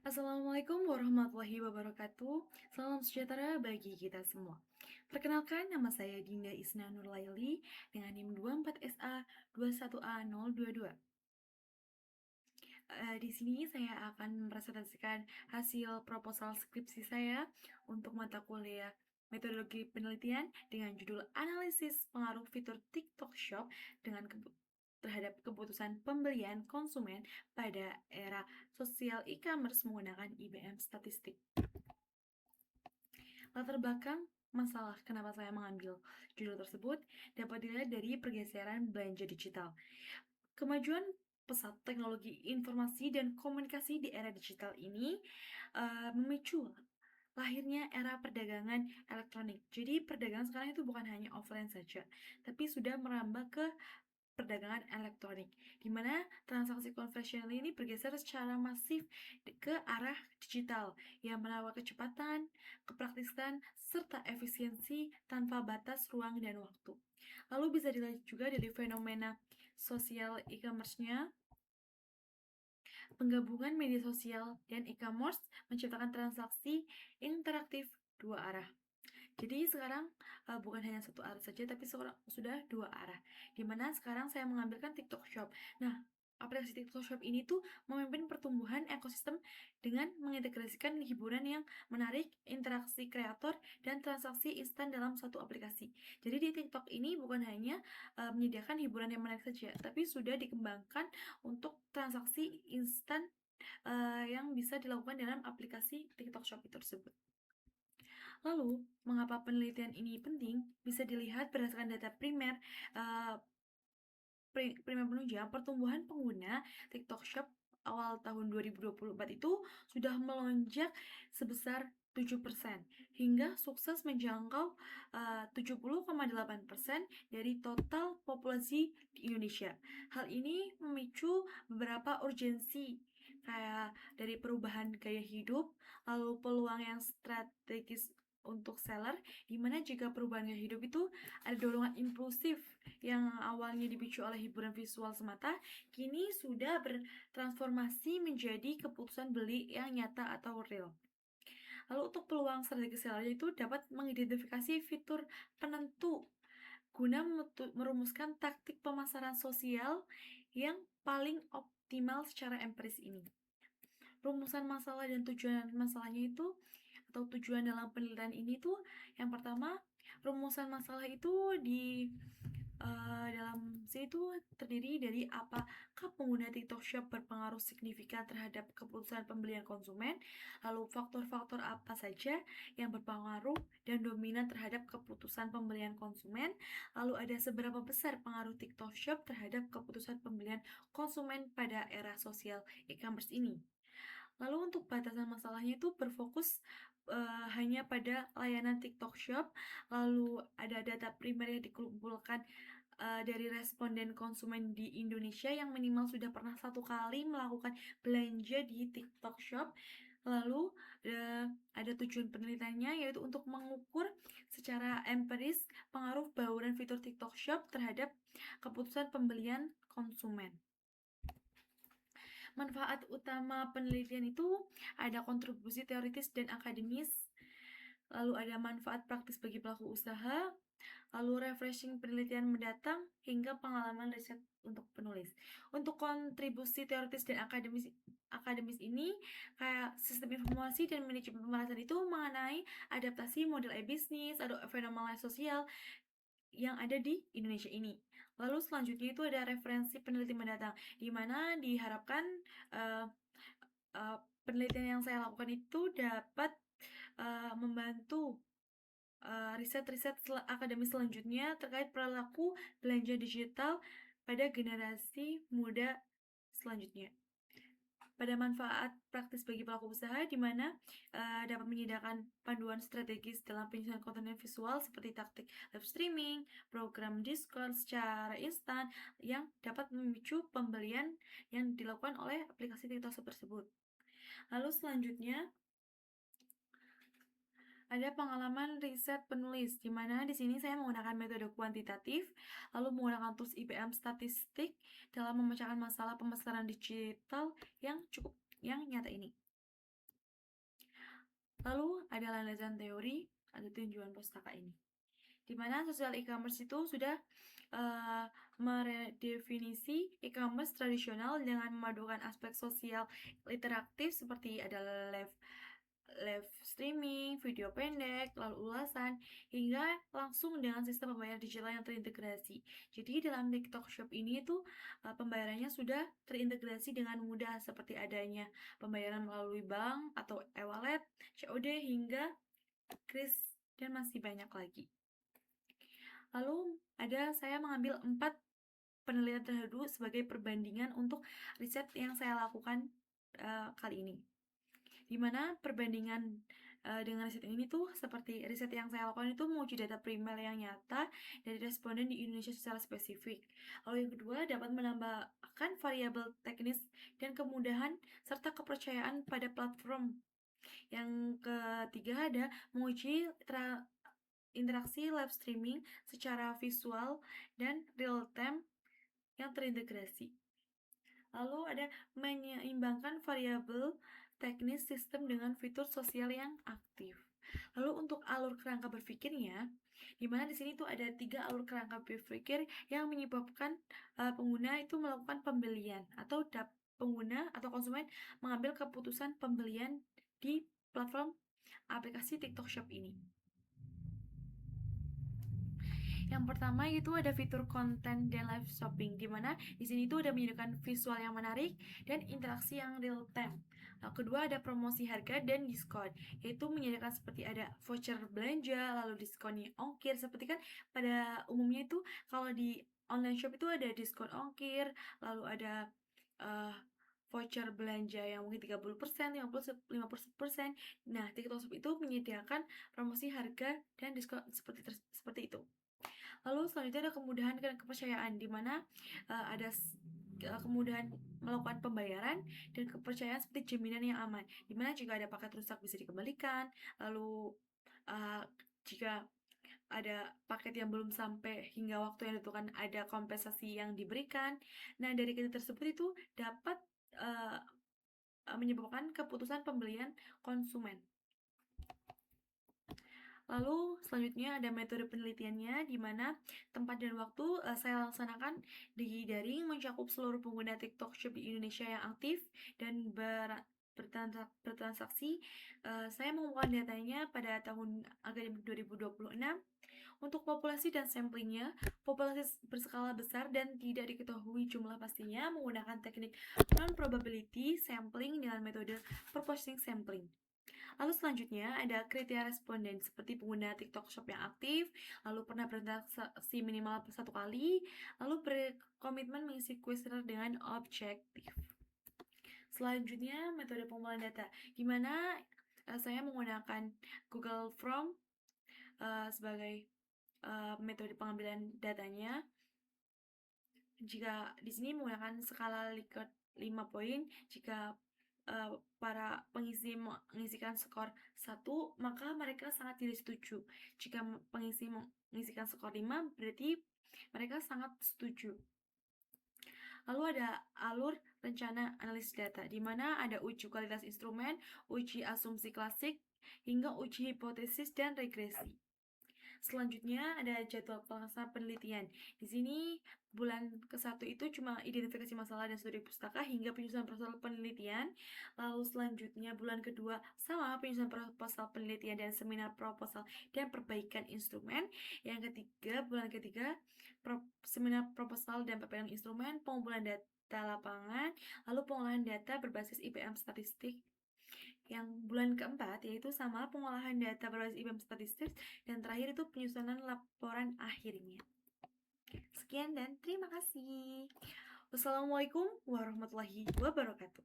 Assalamualaikum warahmatullahi wabarakatuh. Salam sejahtera bagi kita semua. Perkenalkan, nama saya Dinda Isna Nurlaili dengan NIM 24SA21A022. Di sini saya akan mempresentasikan hasil proposal skripsi saya untuk mata kuliah metodologi penelitian dengan judul analisis pengaruh fitur TikTok Shop terhadap keputusan pembelian konsumen pada era sosial e-commerce menggunakan IBM statistik. Latar belakang masalah kenapa saya mengambil judul tersebut dapat dilihat dari pergeseran belanja digital. Kemajuan pesat teknologi informasi dan komunikasi di era digital ini memicu lahirnya era perdagangan elektronik. Jadi perdagangan sekarang itu bukan hanya offline saja, tapi sudah merambah ke perdagangan elektronik, di mana transaksi konvensional ini bergeser secara masif ke arah digital yang menawarkan kecepatan, kepraktisan, serta efisiensi tanpa batas ruang dan waktu. Lalu bisa dilihat juga dari fenomena sosial e-commerce-nya. Penggabungan media sosial dan e-commerce menciptakan transaksi interaktif dua arah. Jadi sekarang bukan hanya satu arah saja, tapi sudah dua arah. Dimana sekarang saya mengambilkan TikTok Shop. Nah, aplikasi TikTok Shop ini tuh memimpin pertumbuhan ekosistem dengan mengintegrasikan hiburan yang menarik, interaksi kreator, dan transaksi instan dalam satu aplikasi. Jadi di TikTok ini bukan hanya menyediakan hiburan yang menarik saja, tapi sudah dikembangkan untuk transaksi instan yang bisa dilakukan dalam aplikasi TikTok Shop tersebut. Lalu, mengapa penelitian ini penting? Bisa dilihat berdasarkan data uh, primer penunjang pertumbuhan pengguna TikTok Shop awal tahun 2024 itu sudah melonjak sebesar 7% hingga sukses menjangkau 70,8% dari total populasi di Indonesia. Hal ini memicu beberapa urgensi kayak dari perubahan gaya hidup, lalu peluang yang strategis untuk seller, dimana jika perubahan gaya hidup itu ada dorongan impulsif yang awalnya dipicu oleh hiburan visual semata, kini sudah bertransformasi menjadi keputusan beli yang nyata atau real. Lalu untuk peluang strategi seller itu dapat mengidentifikasi fitur penentu guna merumuskan taktik pemasaran sosial yang paling optimal secara empiris ini. Rumusan masalah dan tujuan masalahnya itu atau tujuan dalam penelitian ini tuh yang pertama, rumusan masalah itu dalam sini tuh terdiri dari apakah pengguna TikTok Shop berpengaruh signifikan terhadap keputusan pembelian konsumen, lalu faktor-faktor apa saja yang berpengaruh dan dominan terhadap keputusan pembelian konsumen, lalu ada seberapa besar pengaruh TikTok Shop terhadap keputusan pembelian konsumen pada era sosial e-commerce ini. Lalu untuk batasan masalahnya itu berfokus hanya pada layanan TikTok Shop, lalu ada data primer yang dikumpulkan dari responden konsumen di Indonesia yang minimal sudah pernah satu kali melakukan belanja di TikTok Shop. Lalu ada tujuan penelitiannya yaitu untuk mengukur secara empiris pengaruh bauran fitur TikTok Shop terhadap keputusan pembelian konsumen. Manfaat utama penelitian itu ada kontribusi teoritis dan akademis, lalu ada manfaat praktis bagi pelaku usaha, lalu refreshing penelitian mendatang, hingga pengalaman riset untuk penulis. Untuk kontribusi teoritis dan akademis ini kayak sistem informasi dan manajemen pembahasan itu mengenai adaptasi model e-bisnis atau fenomena sosial yang ada di Indonesia ini. Lalu selanjutnya itu ada referensi peneliti mendatang, di mana diharapkan uh, penelitian yang saya lakukan itu dapat membantu riset-riset akademis selanjutnya terkait perilaku belanja digital pada generasi muda selanjutnya. Pada manfaat praktis bagi pelaku usaha, di mana dapat menyediakan panduan strategis dalam penyusunan konten visual seperti taktik live streaming, program diskon secara instan yang dapat memicu pembelian yang dilakukan oleh aplikasi TikTok tersebut. Lalu selanjutnya ada pengalaman riset penulis, di mana di sini saya menggunakan metode kuantitatif, lalu menggunakan tools IBM statistik dalam memecahkan masalah pemasaran digital yang nyata ini. Lalu ada landasan teori atau tinjauan pustaka ini, di mana sosial e-commerce itu sudah meredefinisi e-commerce tradisional dengan memadukan aspek sosial interaktif seperti ada live streaming, video pendek, lalu ulasan, hingga langsung dengan sistem pembayaran digital yang terintegrasi. Jadi dalam TikTok Shop ini tuh pembayarannya sudah terintegrasi dengan mudah seperti adanya pembayaran melalui bank atau e-wallet, COD hingga kris dan masih banyak lagi. Lalu saya mengambil 4 penelitian terdahulu sebagai perbandingan untuk riset yang saya lakukan kali ini. Dimana perbandingan dengan riset ini tuh seperti riset yang saya lakukan itu menguji data primer yang nyata dari responden di Indonesia secara spesifik. Lalu yang kedua, dapat menambahkan variabel teknis dan kemudahan serta kepercayaan pada platform. Yang ketiga ada menguji interaksi live streaming secara visual dan real time yang terintegrasi. Lalu ada menyeimbangkan variabel teknis sistem dengan fitur sosial yang aktif. Lalu untuk alur kerangka berpikirnya, di mana di sini tuh ada 3 alur kerangka berpikir yang menyebabkan pengguna itu melakukan pembelian atau pengguna atau konsumen mengambil keputusan pembelian di platform aplikasi TikTok Shop ini. Yang pertama itu ada fitur konten dan live shopping, di mana di sini tuh ada menyediakan visual yang menarik dan interaksi yang real time. Kedua ada promosi harga dan diskon, yaitu menyediakan seperti ada voucher belanja, lalu diskon ongkir. Seperti kan pada umumnya itu kalau di online shop itu ada diskon ongkir, lalu ada voucher belanja yang mungkin 30%, 50%. Nah, TikTok Shop itu menyediakan promosi harga dan diskon seperti itu. Lalu selanjutnya ada kemudahan dan kepercayaan, di mana ada kemudahan melakukan pembayaran dan kepercayaan seperti jaminan yang aman, di mana jika ada paket rusak bisa dikembalikan. Lalu jika ada paket yang belum sampai hingga waktu yang ditentukan ada kompensasi yang diberikan. Nah, dari ketiga tersebut itu dapat menyebabkan keputusan pembelian konsumen. Lalu selanjutnya ada metode penelitiannya, di mana tempat dan waktu saya laksanakan di daring mencakup seluruh pengguna TikTok Shop di Indonesia yang aktif dan bertransaksi. Saya mengumpulkan datanya pada tahun akademik 2026. Untuk populasi dan samplingnya, populasi berskala besar dan tidak diketahui jumlah pastinya menggunakan teknik non-probability sampling dengan metode proportioning sampling. Lalu selanjutnya ada kriteria responden seperti pengguna TikTok Shop yang aktif, lalu pernah bertransaksi minimal 1 kali, lalu berkomitmen mengisi kuesioner dengan objektif. Selanjutnya metode pengumpulan data, di mana saya menggunakan Google Form sebagai metode pengambilan datanya. Jika di sini menggunakan skala Likert 5 poin, jika para pengisi mengisikan skor 1, maka mereka sangat tidak setuju. Jika pengisi mengisikan skor 5, berarti mereka sangat setuju. Lalu ada alur rencana analisis data, di mana ada uji kualitas instrumen, uji asumsi klasik, hingga uji hipotesis dan regresi. Selanjutnya ada jadwal pelaksanaan penelitian. Di sini bulan ke-1 itu cuma identifikasi masalah dan studi pustaka hingga penyusunan proposal penelitian. Lalu selanjutnya bulan kedua sama penyusunan proposal penelitian dan seminar proposal dan perbaikan instrumen. Yang ketiga, bulan ketiga seminar proposal dan perbaikan instrumen, pengumpulan data lapangan, lalu pengolahan data berbasis IPM statistik. Yang bulan keempat yaitu sama pengolahan data berbasis IPM statistik, dan terakhir itu penyusunan laporan akhirnya. Sekian dan terima kasih. Wassalamualaikum warahmatullahi wabarakatuh.